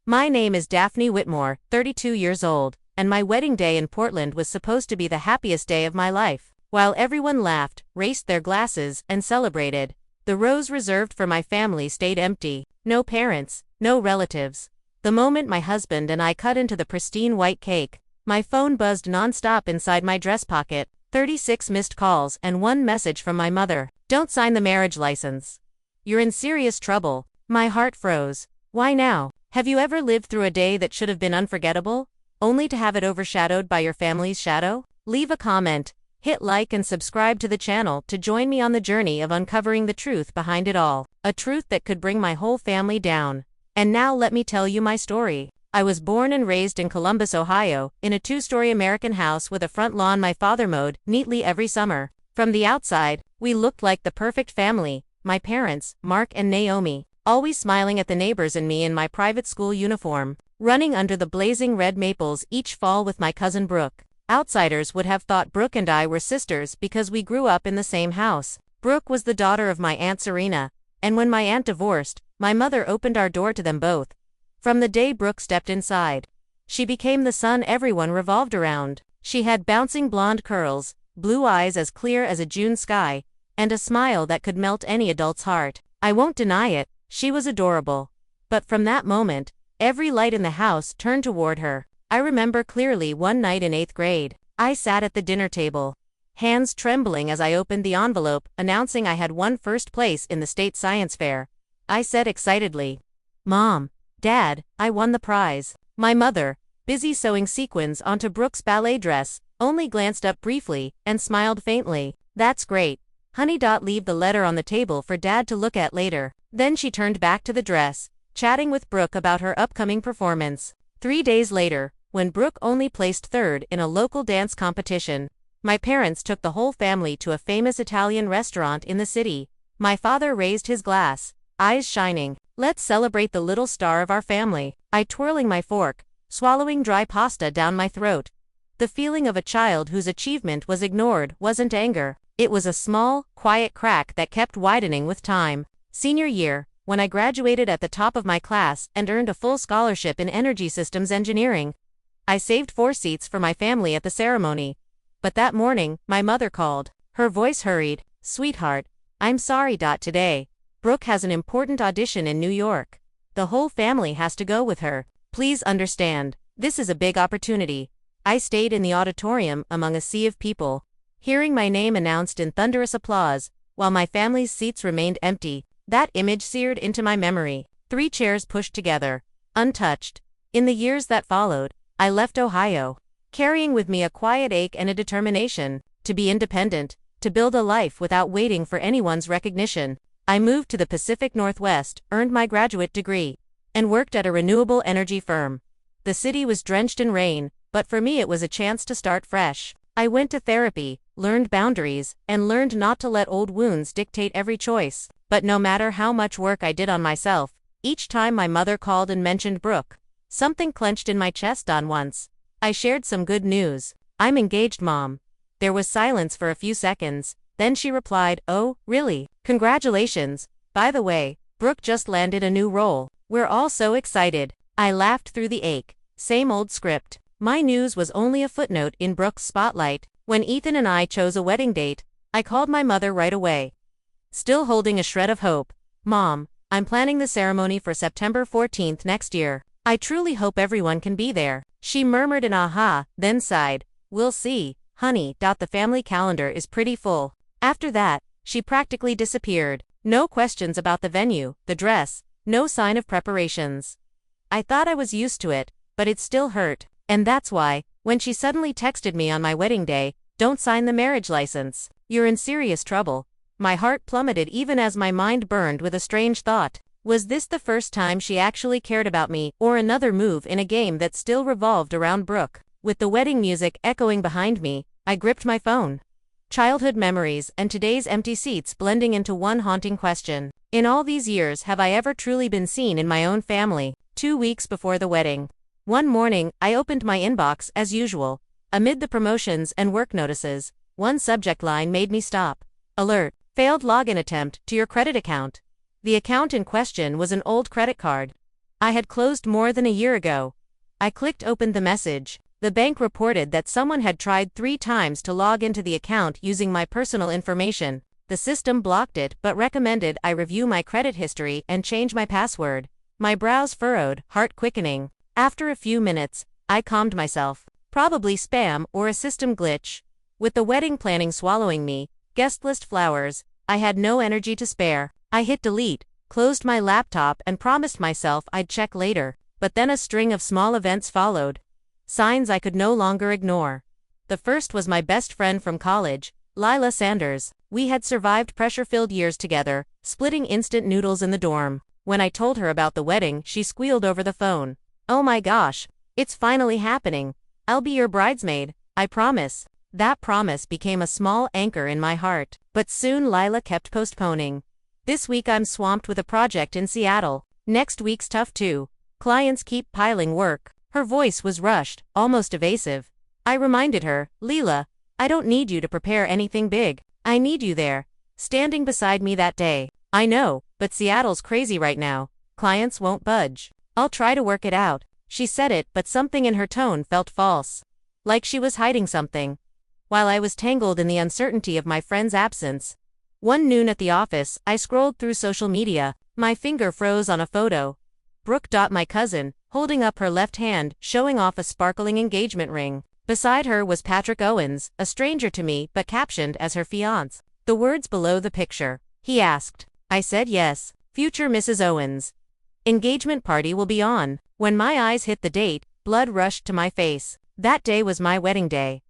My name is Daphne Whitmore, 32 years old, and my wedding day in Portland was supposed to be the happiest day of my life. While everyone laughed, raised their glasses, and celebrated, the rows reserved for my family stayed empty. No parents, no relatives. The moment my husband and I cut into the pristine white cake, my phone buzzed non-stop inside my dress pocket, 36 missed calls and one message from my mother. Don't sign the marriage license. You're in serious trouble. My heart froze. Why now? Have you ever lived through a day that should have been unforgettable, only to have it overshadowed by your family's shadow? Leave a comment, hit like and subscribe to the channel to join me on the journey of uncovering the truth behind it all. A truth that could bring my whole family down. And now let me tell you my story. I was born and raised in Columbus, Ohio, in a two-story American house with a front lawn my father mowed neatly every summer. From the outside, we looked like the perfect family, my parents, Mark and Naomi, always smiling at the neighbors and me in my private school uniform, running under the blazing red maples each fall with my cousin Brooke. Outsiders would have thought Brooke and I were sisters because we grew up in the same house. Brooke was the daughter of my Aunt Serena, and when my aunt divorced, my mother opened our door to them both. From the day Brooke stepped inside, she became the sun everyone revolved around. She had bouncing blonde curls, blue eyes as clear as a June sky, and a smile that could melt any adult's heart. I won't deny it, she was adorable. But from that moment, every light in the house turned toward her. I remember clearly one night in 8th grade. I sat at the dinner table, hands trembling as I opened the envelope announcing I had won first place in the state science fair. I said excitedly, "Mom, Dad, I won the prize." My mother, busy sewing sequins onto Brooke's ballet dress, only glanced up briefly and smiled faintly. "That's great, honey. Leave the letter on the table for Dad to look at later." Then she turned back to the dress, chatting with Brooke about her upcoming performance. 3 days later, when Brooke only placed third in a local dance competition, my parents took the whole family to a famous Italian restaurant in the city. My father raised his glass, eyes shining. "Let's celebrate the little star of our family." I twirling my fork, swallowing dry pasta down my throat. The feeling of a child whose achievement was ignored wasn't anger. It was a small, quiet crack that kept widening with time. Senior year, when I graduated at the top of my class and earned a full scholarship in energy systems engineering, I saved 4 seats for my family at the ceremony. But that morning, my mother called. Her voice hurried. "Sweetheart, I'm sorry. Today, Brooke has an important audition in New York. The whole family has to go with her. Please understand, this is a big opportunity." I stayed in the auditorium among a sea of people, hearing my name announced in thunderous applause, while my family's seats remained empty. That image seared into my memory. 3 chairs pushed together, untouched. In the years that followed, I left Ohio, carrying with me a quiet ache and a determination to be independent, to build a life without waiting for anyone's recognition. I moved to the Pacific Northwest, earned my graduate degree, and worked at a renewable energy firm. The city was drenched in rain, but for me it was a chance to start fresh. I went to therapy, learned boundaries, and learned not to let old wounds dictate every choice. But no matter how much work I did on myself, each time my mother called and mentioned Brooke, something clenched in my chest. Once I shared some good news. "I'm engaged, Mom." There was silence for a few seconds, then she replied, "Oh, really? Congratulations. By the way, Brooke just landed a new role. We're all so excited." I laughed through the ache. Same old script. My news was only a footnote in Brooke's spotlight. When Ethan and I chose a wedding date, I called my mother right away, still holding a shred of hope. "Mom, I'm planning the ceremony for September 14th next year. I truly hope everyone can be there." She murmured an aha, then sighed. "We'll see, honey. The family calendar is pretty full." After that, she practically disappeared. No questions about the venue, the dress, no sign of preparations. I thought I was used to it, but it still hurt. And that's why, when she suddenly texted me on my wedding day, "Don't sign the marriage license. You're in serious trouble," my heart plummeted even as my mind burned with a strange thought. Was this the first time she actually cared about me, or another move in a game that still revolved around Brooke? With the wedding music echoing behind me, I gripped my phone. Childhood memories and today's empty seats blending into one haunting question. In all these years, have I ever truly been seen in my own family? 2 weeks before the wedding, one morning, I opened my inbox as usual. Amid the promotions and work notices, one subject line made me stop. "Alert. Failed login attempt to your credit account." The account in question was an old credit card. I had closed more than a year ago. I clicked open the message. The bank reported that someone had tried 3 times to log into the account using my personal information. The system blocked it but recommended I review my credit history and change my password. My brows furrowed, heart quickening. After a few minutes, I calmed myself. Probably spam or a system glitch. With the wedding planning swallowing me, guest list flowers, I had no energy to spare. I hit delete, closed my laptop and promised myself I'd check later. But then a string of small events followed. Signs I could no longer ignore. The first was my best friend from college, Lila Sanders. We had survived pressure-filled years together, splitting instant noodles in the dorm. When I told her about the wedding, she squealed over the phone. "Oh my gosh, it's finally happening. I'll be your bridesmaid, I promise." That promise became a small anchor in my heart. But soon Lila kept postponing. "This week I'm swamped with a project in Seattle. Next week's tough too. Clients keep piling work." Her voice was rushed, almost evasive. I reminded her, "Lila, I don't need you to prepare anything big. I need you there, standing beside me that day." "I know, but Seattle's crazy right now. Clients won't budge." "I'll try to work it out." She said it, but something in her tone felt false. Like she was hiding something. While I was tangled in the uncertainty of my friend's absence. One noon at the office, I scrolled through social media. My finger froze on a photo. Brooke, my cousin, holding up her left hand, showing off a sparkling engagement ring. Beside her was Patrick Owens, a stranger to me but captioned as her fiancé. The words below the picture. He asked. I said yes. Future Mrs. Owens. Engagement party will be on. When my eyes hit the date, blood rushed to my face. That day was my wedding day.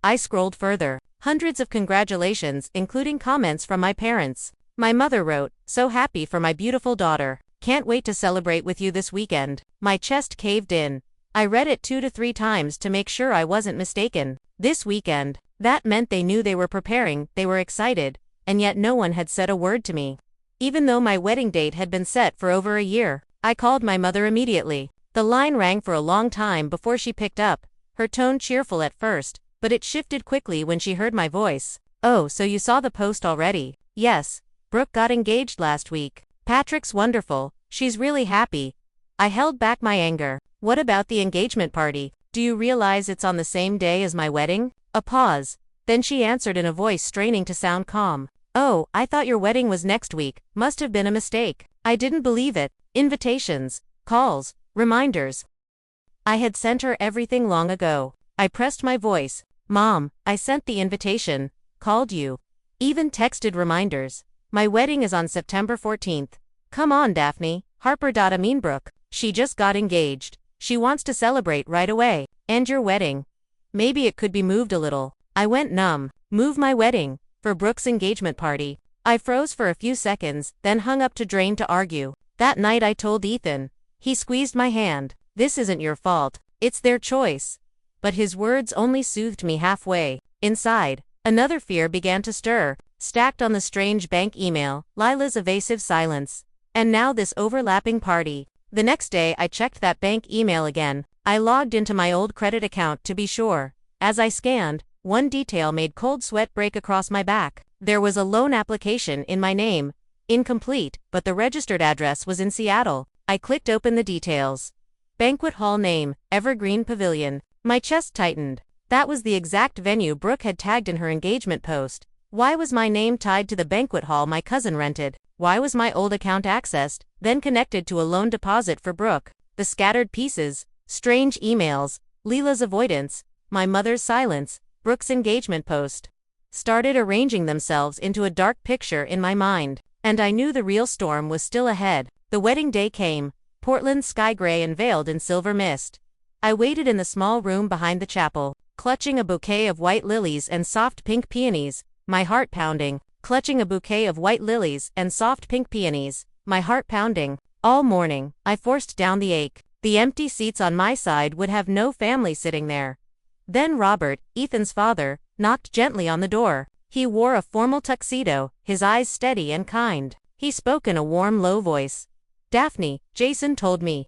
I scrolled further. Hundreds of congratulations, including comments from my parents. My mother wrote, "So happy for my beautiful daughter. Can't wait to celebrate with you this weekend." My chest caved in. I read it 2 to 3 times to make sure I wasn't mistaken. This weekend. That meant they knew they were preparing, they were excited, and yet no one had said a word to me. Even though my wedding date had been set for over a year, I called my mother immediately. The line rang for a long time before she picked up, her tone cheerful at first, but it shifted quickly when she heard my voice. "Oh, so you saw the post already?" "Yes. Brooke got engaged last week. Patrick's wonderful, she's really happy." I held back my anger. "What about the engagement party? Do you realize it's on the same day as my wedding?" A pause. Then she answered in a voice straining to sound calm. "Oh, I thought your wedding was next week. Must have been a mistake." I didn't believe it. Invitations, calls, reminders. I had sent her everything long ago. I pressed my voice. "Mom, I sent the invitation, called you, even texted reminders. My wedding is on September 14th. Come on, Daphne." Harper. Brooke. She just got engaged. She wants to celebrate right away. "And your wedding? Maybe it could be moved a little." I went numb. Move my wedding? For Brooke's engagement party? I froze for a few seconds, then hung up to drain to argue. That night I told Ethan. He squeezed my hand. "This isn't your fault. It's their choice." But his words only soothed me halfway. Inside, another fear began to stir, stacked on the strange bank email, Lila's evasive silence. And now this overlapping party. The next day I checked that bank email again. I logged into my old credit account to be sure. As I scanned, one detail made cold sweat break across my back. There was a loan application in my name. Incomplete, but the registered address was in Seattle. I clicked open the details. Banquet hall name, Evergreen Pavilion. My chest tightened. That was the exact venue Brooke had tagged in her engagement post. Why was my name tied to the banquet hall my cousin rented? Why was my old account accessed, then connected to a loan deposit for Brooke? The scattered pieces, strange emails, Lila's avoidance, my mother's silence, Brooke's engagement post, started arranging themselves into a dark picture in my mind. And I knew the real storm was still ahead. The wedding day came, Portland sky gray and veiled in silver mist. I waited in the small room behind the chapel, clutching a bouquet of white lilies and soft pink peonies, my heart pounding. Clutching a bouquet of white lilies and soft pink peonies, my heart pounding. All morning, I forced down the ache. The empty seats on my side would have no family sitting there. Then Robert, Ethan's father, knocked gently on the door. He wore a formal tuxedo, his eyes steady and kind. He spoke in a warm, low voice. "Daphne, Jason told me.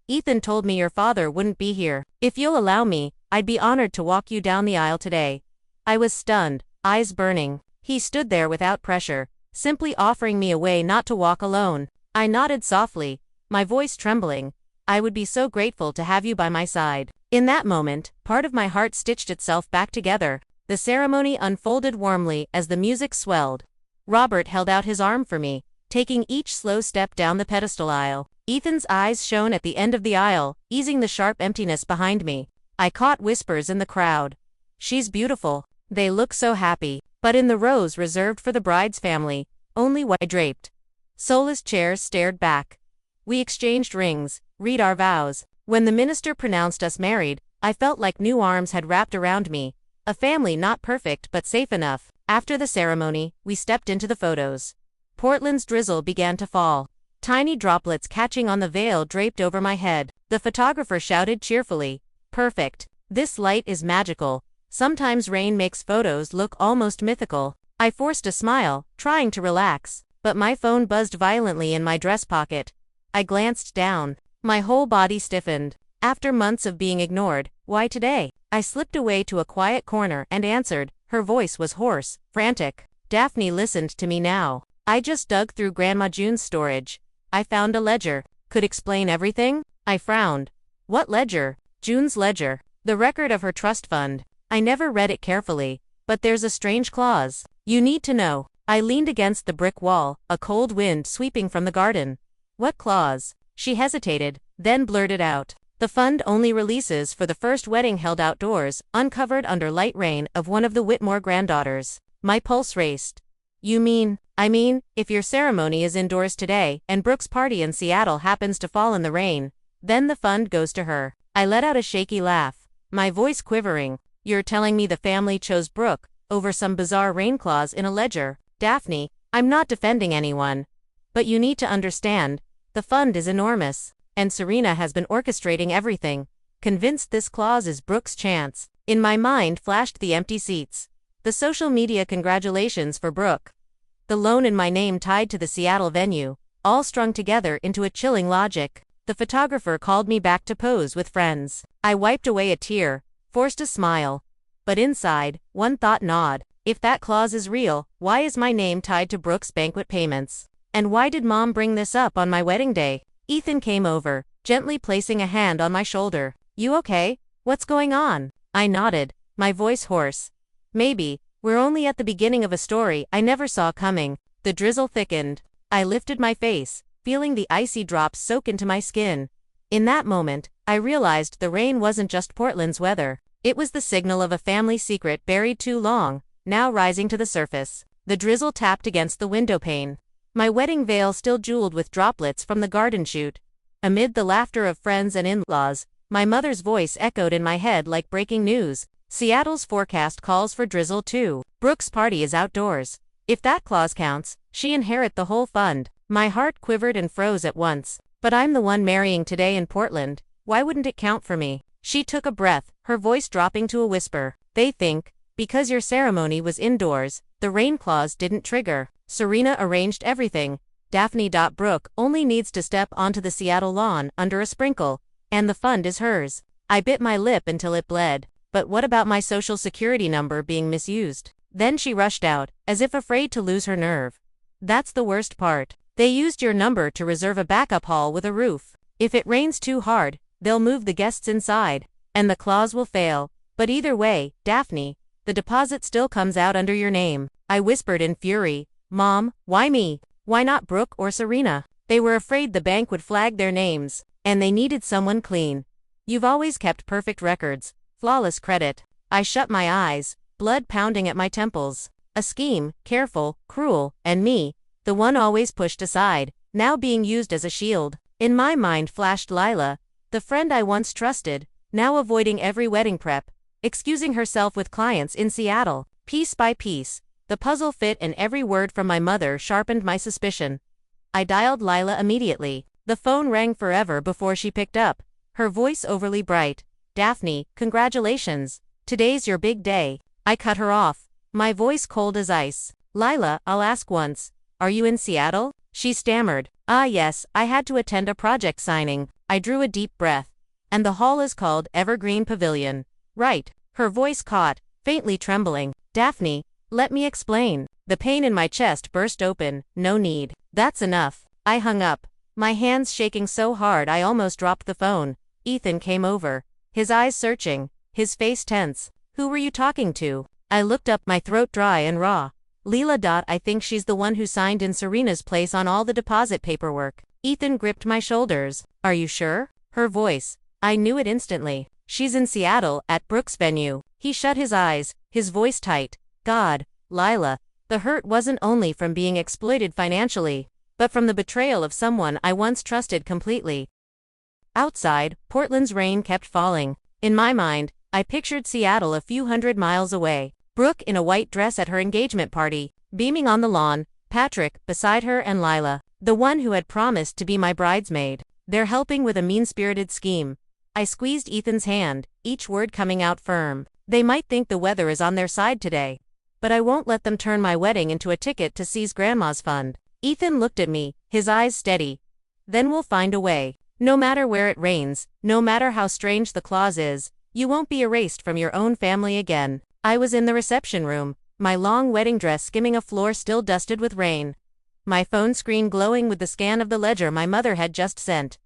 Ethan told me your father wouldn't be here. If you'll allow me, I'd be honored to walk you down the aisle today." I was stunned, eyes burning. He stood there without pressure, simply offering me a way not to walk alone. I nodded softly, my voice trembling. I would be so grateful to have you by my side. In that moment, part of my heart stitched itself back together. The ceremony unfolded warmly as the music swelled. Robert held out his arm for me, taking each slow step down the pedestal aisle. Ethan's eyes shone at the end of the aisle, easing the sharp emptiness behind me. I caught whispers in the crowd. "She's beautiful." "They look so happy." But in the rows reserved for the bride's family, only white draped, soulless chairs stared back. We exchanged rings, read our vows. When the minister pronounced us married, I felt like new arms had wrapped around me. A family not perfect but safe enough. After the ceremony, we stepped into the photos. Portland's drizzle began to fall, tiny droplets catching on the veil draped over my head. The photographer shouted cheerfully, "Perfect. This light is magical." Sometimes rain makes photos look almost mythical. I forced a smile, trying to relax, but my phone buzzed violently in my dress pocket. I glanced down. My whole body stiffened. After months of being ignored, why today? I slipped away to a quiet corner and answered. Her voice was hoarse, frantic. Daphne listened to me now. "I just dug through Grandma June's storage. I found a ledger. Could explain everything?" I frowned. "What ledger?" "June's ledger. The record of her trust fund. I never read it carefully, but there's a strange clause. You need to know." I leaned against the brick wall, a cold wind sweeping from the garden. "What clause?" She hesitated, then blurted out. "The fund only releases for the first wedding held outdoors, uncovered under light rain, of one of the Whitmore granddaughters." My pulse raced. I mean, if your ceremony is indoors today, and Brooke's party in Seattle happens to fall in the rain, then the fund goes to her." I let out a shaky laugh, my voice quivering. "You're telling me the family chose Brooke over some bizarre rain clause in a ledger?" "Daphne, I'm not defending anyone. But you need to understand, the fund is enormous, and Serena has been orchestrating everything, convinced this clause is Brooke's chance." In my mind flashed the empty seats, the social media congratulations for Brooke, the loan in my name tied to the Seattle venue, all strung together into a chilling logic. The photographer called me back to pose with friends. I wiped away a tear, forced a smile. But inside, one thought gnawed. If that clause is real, why is my name tied to Brooke's banquet payments? And why did Mom bring this up on my wedding day? Ethan came over, gently placing a hand on my shoulder. "You okay? What's going on?" I nodded, my voice hoarse. "Maybe, we're only at the beginning of a story I never saw coming." The drizzle thickened. I lifted my face, feeling the icy drops soak into my skin. In that moment, I realized the rain wasn't just Portland's weather. It was the signal of a family secret buried too long, now rising to the surface. The drizzle tapped against the window pane. My wedding veil still jeweled with droplets from the garden chute. Amid the laughter of friends and in-laws, my mother's voice echoed in my head like breaking news. "Seattle's forecast calls for drizzle too. Brooke's party is outdoors. If that clause counts, she inherit the whole fund." My heart quivered and froze at once. "But I'm the one marrying today in Portland. Why wouldn't it count for me?" She took a breath, her voice dropping to a whisper. "They think, because your ceremony was indoors, the rain clause didn't trigger. Serena arranged everything. Daphne. Brooke only needs to step onto the Seattle lawn under a sprinkle, and the fund is hers." I bit my lip until it bled. "But what about my social security number being misused?" Then she rushed out, as if afraid to lose her nerve. "That's the worst part. They used your number to reserve a backup hall with a roof. If it rains too hard, they'll move the guests inside, and the clause will fail. But either way, Daphne, the deposit still comes out under your name." I whispered in fury. "Mom, why me? Why not Brooke or Serena?" They were afraid the bank would flag their names, and they needed someone clean. "You've always kept perfect records, flawless credit." I shut my eyes, blood pounding at my temples. A scheme, careful, cruel, and me, the one always pushed aside, now being used as a shield. In my mind flashed Lila, the friend I once trusted, now avoiding every wedding prep, excusing herself with clients in Seattle. Piece by piece, the puzzle fit, and every word from my mother sharpened my suspicion. I dialed Lila immediately. The phone rang forever before she picked up, her voice overly bright. "Daphne, congratulations. Today's your big day." I cut her off, my voice cold as ice. "Lila, I'll ask once. Are you in Seattle?" She stammered. "Ah yes, I had to attend a project signing." I drew a deep breath. "And the hall is called Evergreen Pavilion." "Right." Her voice caught, faintly trembling. "Daphne, let me explain." The pain in my chest burst open. "No need. That's enough." I hung up, My hands shaking so hard I almost dropped the phone. Ethan came over, his eyes searching, his face tense. Who were you talking to? I looked up, my throat dry and raw. Leela. I think she's the one who signed in Serena's place on all the deposit paperwork. Ethan gripped my shoulders. Are you sure? Her voice. I knew it instantly. She's in Seattle, at Brooks' venue. He shut his eyes, his voice tight. God, Lila. The hurt wasn't only from being exploited financially, but from the betrayal of someone I once trusted completely. Outside, Portland's rain kept falling. In my mind, I pictured Seattle a few hundred miles away. Brooke in a white dress at her engagement party, beaming on the lawn, Patrick beside her, and Lila, the one who had promised to be my bridesmaid. They're helping with a mean-spirited scheme. I squeezed Ethan's hand, each word coming out firm. They might think the weather is on their side today, but I won't let them turn my wedding into a ticket to C's grandma's fund. Ethan looked at me, his eyes steady. Then we'll find a way. No matter where it rains, no matter how strange the clause is, you won't be erased from your own family again. I was in the reception room, my long wedding dress skimming a floor still dusted with rain. My phone screen glowing with the scan of the ledger my mother had just sent.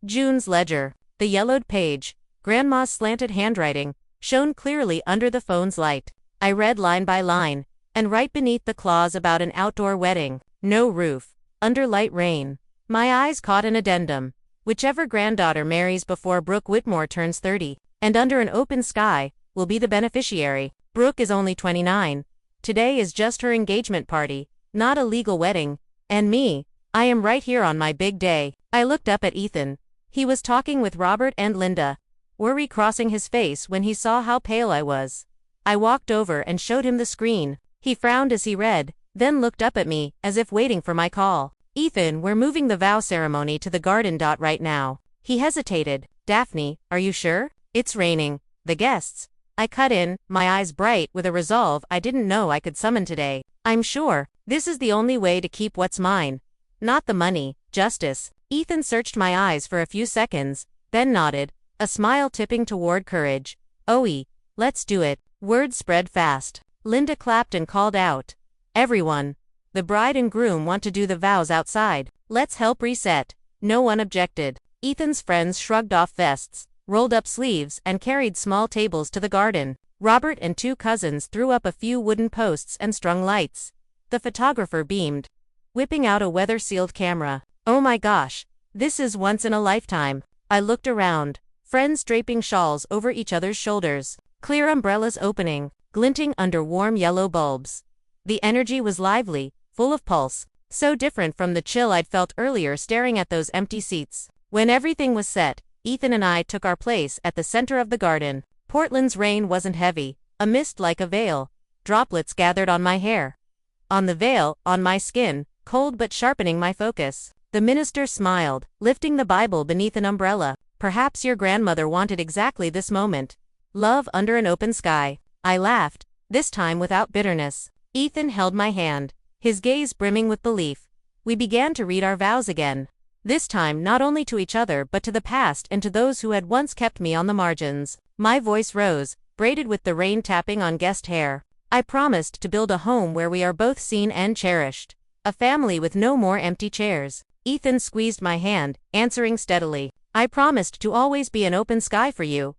June's ledger. The yellowed page, Grandma's slanted handwriting, shone clearly under the phone's light. I read line by line, and right beneath the clause about an outdoor wedding, no roof, under light rain, my eyes caught an addendum. Whichever granddaughter marries before Brooke Whitmore turns 30, and under an open sky, will be the beneficiary. Brooke is only 29. Today is just her engagement party, not a legal wedding. And me, I am right here on my big day. I looked up at Ethan. He was talking with Robert and Linda, worry crossing his face when he saw how pale I was. I walked over and showed him the screen. He frowned as he read, then looked up at me, as if waiting for my call. Ethan, we're moving the vow ceremony to the garden. Right now. He hesitated. Daphne, are you sure? It's raining. The guests. I cut in, my eyes bright with a resolve I didn't know I could summon today. I'm sure. This is the only way to keep what's mine. Not the money, justice. Ethan searched my eyes for a few seconds, then nodded, a smile tipping toward courage. Oie, let's do it. Word spread fast. Linda clapped and called out. Everyone. The bride and groom want to do the vows outside. Let's help reset. No one objected. Ethan's friends shrugged off vests, rolled up sleeves, and carried small tables to the garden. Robert and two cousins threw up a few wooden posts and strung lights. The photographer beamed, whipping out a weather-sealed camera. Oh my gosh, this is once in a lifetime. I looked around, friends draping shawls over each other's shoulders, clear umbrellas opening, glinting under warm yellow bulbs. The energy was lively, full of pulse, so different from the chill I'd felt earlier staring at those empty seats. When everything was set, Ethan and I took our place at the center of the garden. Portland's rain wasn't heavy, a mist like a veil. Droplets gathered on my hair, on the veil, on my skin, cold but sharpening my focus. The minister smiled, lifting the Bible beneath an umbrella. Perhaps your grandmother wanted exactly this moment. Love under an open sky. I laughed, this time without bitterness. Ethan held my hand, his gaze brimming with belief. We began to read our vows again. This time not only to each other but to the past and to those who had once kept me on the margins. My voice rose, braided with the rain tapping on guest hair. I promised to build a home where we are both seen and cherished. A family with no more empty chairs. Ethan squeezed my hand, answering steadily. I promised to always be an open sky for you.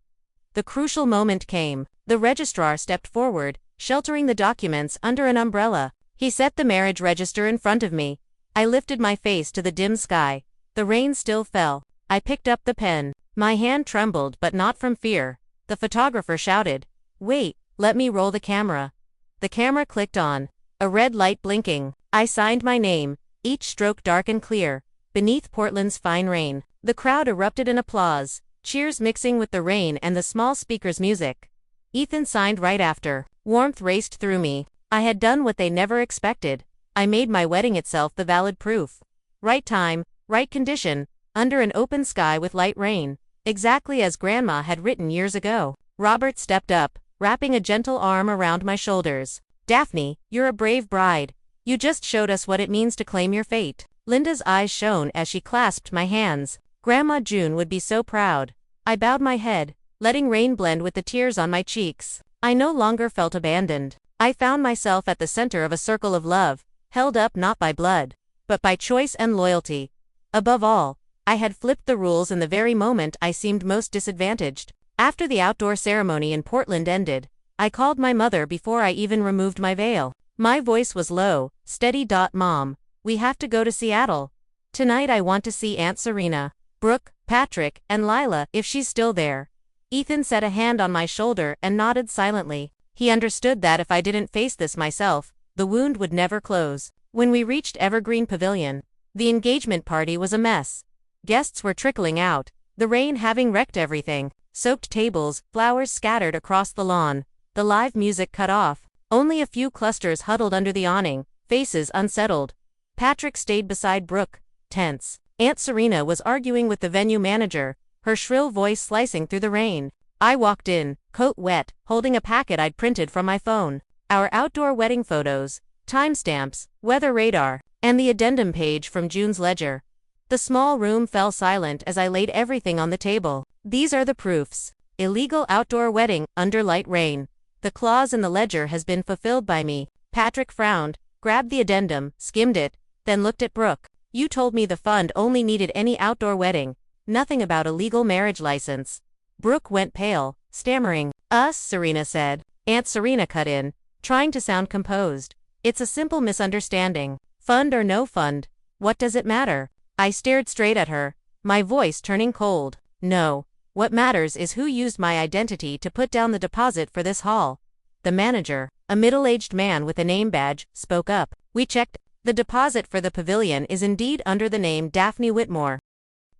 The crucial moment came. The registrar stepped forward, sheltering the documents under an umbrella. He set the marriage register in front of me. I lifted my face to the dim sky. The rain still fell. I picked up the pen. My hand trembled, but not from fear. The photographer shouted, "Wait, let me roll the camera." The camera clicked on, a red light blinking. I signed my name, each stroke dark and clear, beneath Portland's fine rain. The crowd erupted in applause, cheers mixing with the rain and the small speaker's music. Ethan signed right after. Warmth raced through me. I had done what they never expected. I made my wedding itself the valid proof. Right time, right condition, under an open sky with light rain. Exactly as Grandma had written years ago. Robert stepped up, wrapping a gentle arm around my shoulders. Daphne, you're a brave bride. You just showed us what it means to claim your fate. Linda's eyes shone as she clasped my hands. Grandma June would be so proud. I bowed my head, letting rain blend with the tears on my cheeks. I no longer felt abandoned. I found myself at the center of a circle of love, held up not by blood, but by choice and loyalty. Above all, I had flipped the rules in the very moment I seemed most disadvantaged. After the outdoor ceremony in Portland ended, I called my mother before I even removed my veil. My voice was low, steady. Mom, we have to go to Seattle. Tonight I want to see Aunt Serena, Brooke, Patrick, and Lila, if she's still there. Ethan set a hand on my shoulder and nodded silently. He understood that if I didn't face this myself, the wound would never close. When we reached Evergreen Pavilion, the engagement party was a mess. Guests were trickling out, the rain having wrecked everything. Soaked tables, flowers scattered across the lawn, the live music cut off. Only a few clusters huddled under the awning, faces unsettled. Patrick stayed beside Brooke, tense. Aunt Serena was arguing with the venue manager, her shrill voice slicing through the rain. I walked in, coat wet, holding a packet I'd printed from my phone. Our outdoor wedding photos, timestamps, weather radar, and the addendum page from June's ledger. The small room fell silent as I laid everything on the table. These are the proofs. Illegal outdoor wedding, under light rain. The clause in the ledger has been fulfilled by me. Patrick frowned, grabbed the addendum, skimmed it, then looked at Brooke. You told me the fund only needed any outdoor wedding. Nothing about a legal marriage license. Brooke went pale, stammering. Serena said. Aunt Serena cut in, trying to sound composed. It's a simple misunderstanding. Fund or no fund, what does it matter? I stared straight at her, my voice turning cold. No, what matters is who used my identity to put down the deposit for this hall. The manager, a middle-aged man with a name badge, spoke up. We checked. The deposit for the pavilion is indeed under the name Daphne Whitmore.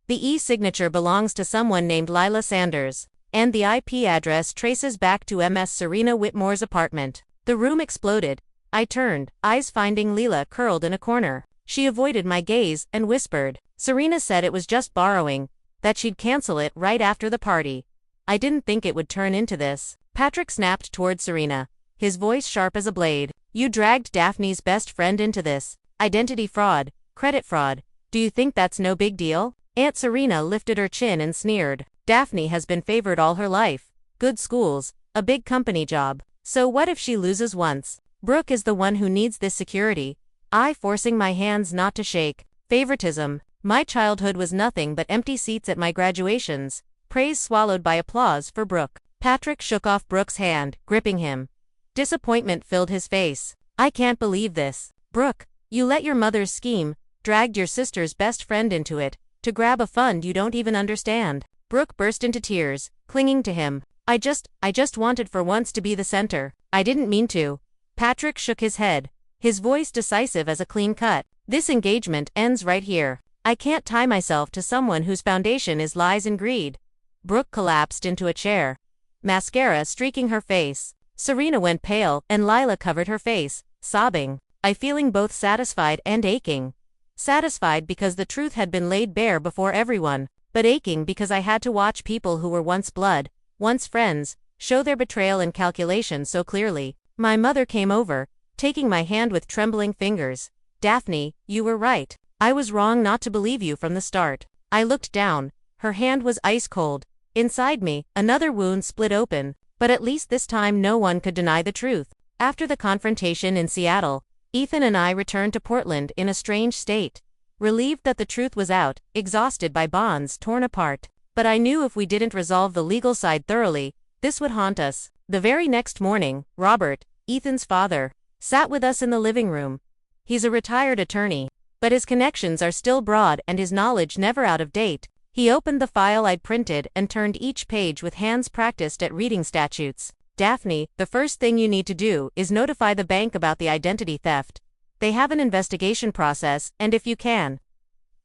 The e-signature belongs to someone named Lila Sanders, and the IP address traces back to Ms. Serena Whitmore's apartment. The room exploded. I turned, eyes finding Lila curled in a corner. She avoided my gaze and whispered. Serena said it was just borrowing, that she'd cancel it right after the party. I didn't think it would turn into this. Patrick snapped toward Serena, his voice sharp as a blade. You dragged Daphne's best friend into this. Identity fraud, credit fraud. Do you think that's no big deal? Aunt Serena lifted her chin and sneered. Daphne has been favored all her life. Good schools, a big company job. So what if she loses once? Brooke is the one who needs this security. I forcing my hands not to shake. Favoritism. My childhood was nothing but empty seats at my graduations. Praise swallowed by applause for Brooke. Patrick shook off Brooke's hand, gripping him. Disappointment filled his face. I can't believe this. Brooke, you let your mother's scheme, dragged your sister's best friend into it, to grab a fund you don't even understand. Brooke burst into tears, clinging to him. I just wanted for once to be the center. I didn't mean to. Patrick shook his head, his voice decisive as a clean cut. This engagement ends right here. I can't tie myself to someone whose foundation is lies and greed. Brooke collapsed into a chair, mascara streaking her face. Serena went pale, and Lila covered her face, sobbing. I feeling both satisfied and aching. Satisfied because the truth had been laid bare before everyone, but aching because I had to watch people who were once blood, once friends, show their betrayal and calculation so clearly. My mother came over, taking my hand with trembling fingers. Daphne, you were right. I was wrong not to believe you from the start. I looked down. Her hand was ice cold. Inside me, another wound split open, but at least this time no one could deny the truth. After the confrontation in Seattle, Ethan and I returned to Portland in a strange state. Relieved that the truth was out, exhausted by bonds torn apart. But I knew if we didn't resolve the legal side thoroughly, this would haunt us. The very next morning, Robert, Ethan's father, sat with us in the living room. He's a retired attorney, but his connections are still broad and his knowledge never out of date. He opened the file I'd printed and turned each page with hands practiced at reading statutes. Daphne, the first thing you need to do is notify the bank about the identity theft. They have an investigation process, and if you can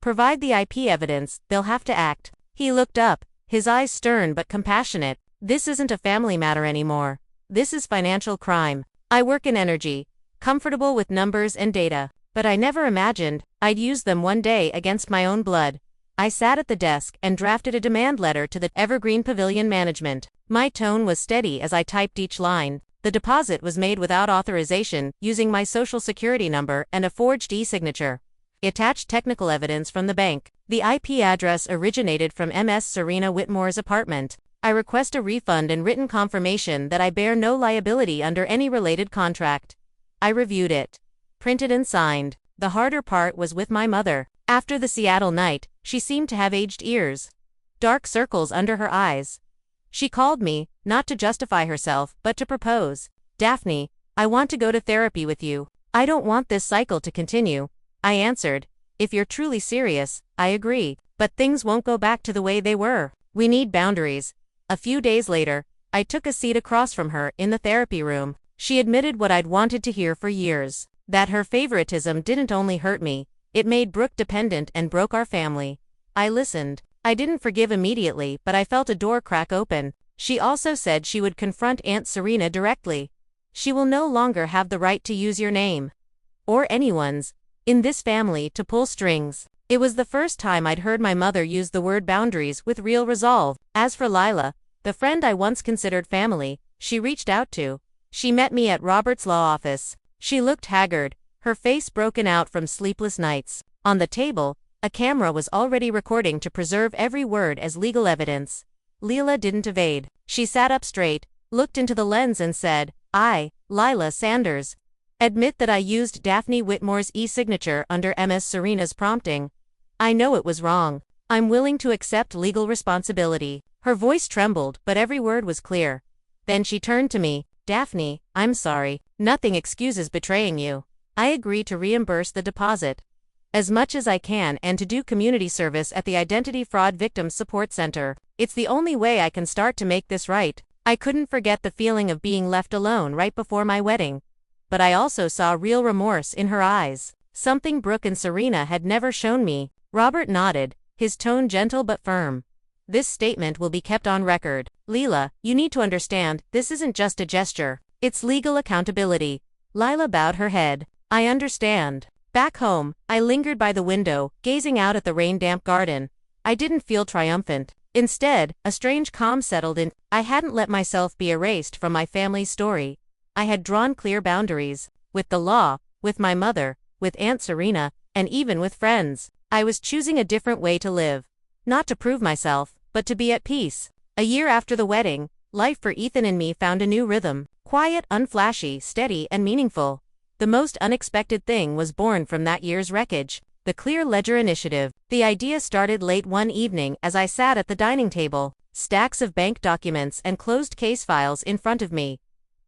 provide the IP evidence, they'll have to act. He looked up, his eyes stern but compassionate. This isn't a family matter anymore. This is financial crime. I work in energy, comfortable with numbers and data, but I never imagined I'd use them one day against my own blood. I sat at the desk and drafted a demand letter to the Evergreen Pavilion management. My tone was steady as I typed each line. The deposit was made without authorization, using my social security number and a forged e-signature. Attached technical evidence from the bank. The IP address originated from Ms. Serena Whitmore's apartment. I request a refund and written confirmation that I bear no liability under any related contract. I reviewed it. Printed and signed. The harder part was with my mother. After the Seattle night, she seemed to have aged years. Dark circles under her eyes. She called me, not to justify herself, but to propose. "Daphne, I want to go to therapy with you. I don't want this cycle to continue," I answered. "If you're truly serious, I agree. But things won't go back to the way they were. We need boundaries." A few days later, I took a seat across from her in the therapy room. She admitted what I'd wanted to hear for years. That her favoritism didn't only hurt me, it made Brooke dependent and broke our family. I listened. I didn't forgive immediately, but I felt a door crack open. She also said she would confront Aunt Serena directly. "She will no longer have the right to use your name, or anyone's, in this family to pull strings." It was the first time I'd heard my mother use the word boundaries with real resolve. As for Lila, the friend I once considered family, she reached out to. She met me at Robert's law office. She looked haggard, her face broken out from sleepless nights. On the table, a camera was already recording to preserve every word as legal evidence. Lila didn't evade. She sat up straight, looked into the lens and said, "I, Lila Sanders, admit that I used Daphne Whitmore's e-signature under Ms. Serena's prompting. I know it was wrong. I'm willing to accept legal responsibility." Her voice trembled, but every word was clear. Then she turned to me. "Daphne, I'm sorry. Nothing excuses betraying you. I agree to reimburse the deposit as much as I can and to do community service at the Identity Fraud Victims Support Center. It's the only way I can start to make this right." I couldn't forget the feeling of being left alone right before my wedding. But I also saw real remorse in her eyes, something Brooke and Serena had never shown me. Robert nodded, his tone gentle but firm. "This statement will be kept on record. Lila, you need to understand, this isn't just a gesture. It's legal accountability." Lila bowed her head. "I understand." Back home, I lingered by the window, gazing out at the rain-damp garden. I didn't feel triumphant. Instead, a strange calm settled in. I hadn't let myself be erased from my family's story. I had drawn clear boundaries. With the law, with my mother, with Aunt Serena, and even with friends. I was choosing a different way to live. Not to prove myself, but to be at peace. A year after the wedding, life for Ethan and me found a new rhythm. Quiet, unflashy, steady, and meaningful. The most unexpected thing was born from that year's wreckage. The Clear Ledger Initiative. The idea started late one evening as I sat at the dining table, stacks of bank documents and closed case files in front of me.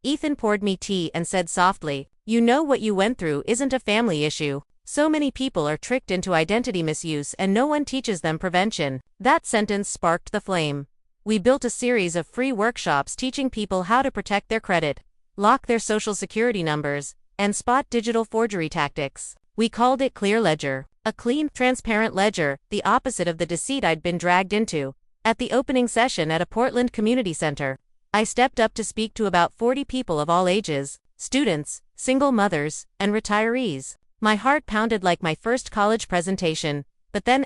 Ethan poured me tea and said softly, "You know what you went through isn't a family issue. So many people are tricked into identity misuse and no one teaches them prevention." That sentence sparked the flame. We built a series of free workshops teaching people how to protect their credit, lock their social security numbers, and spot digital forgery tactics. We called it Clear Ledger, a clean, transparent ledger, the opposite of the deceit I'd been dragged into. At the opening session at a Portland community center, I stepped up to speak to about 40 people of all ages, students, single mothers, and retirees. My heart pounded like my first college presentation, but then,